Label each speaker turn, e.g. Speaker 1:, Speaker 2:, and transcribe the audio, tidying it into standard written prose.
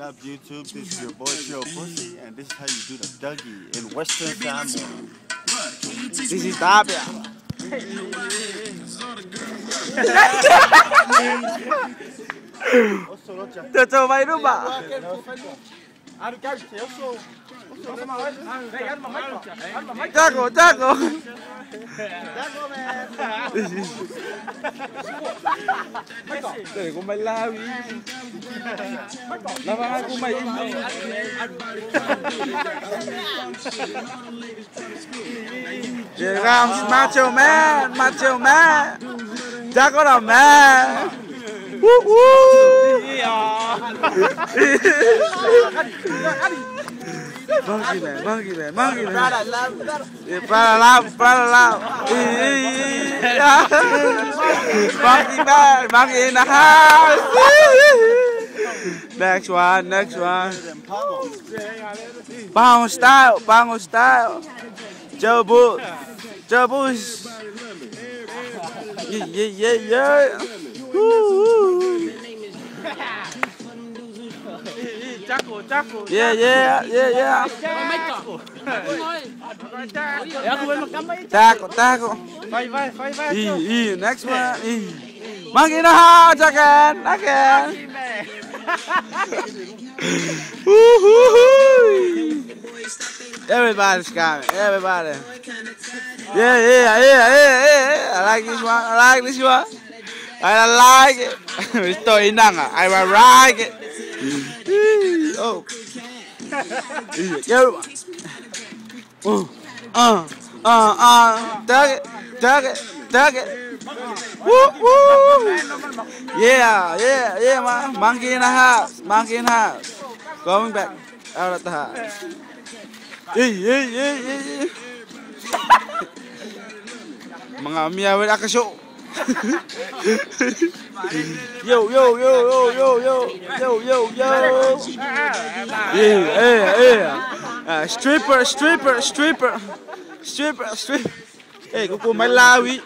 Speaker 1: up, YouTube? This is your boy Chill Pussy, and this is how you do the Dougie in Western Samoa.
Speaker 2: This is Tapia. Cho mày đúng ba? Jago. Để của mày lao đi. Lao vào của mày. Here comes Macho Man. Jago the man. Woo woo. Monkey man. Yeah, para loud. Monkey in the house. Next one. Bongo style. Joe Bush. Yeah. Woo. Chaco. Yeah. Taco. Vai. Next one. Monkey in the house again. Everybody's coming. Everybody. Yeah. I like this one. I like it. Estoy inanga. I like it. Oh. Tug it. Woo. Yeah, man. Monkey in the house. Going back out of the house. Yeah. Mga miyawin akasyo. Yo. Yeah. Stripper. Hey, kuko malawi.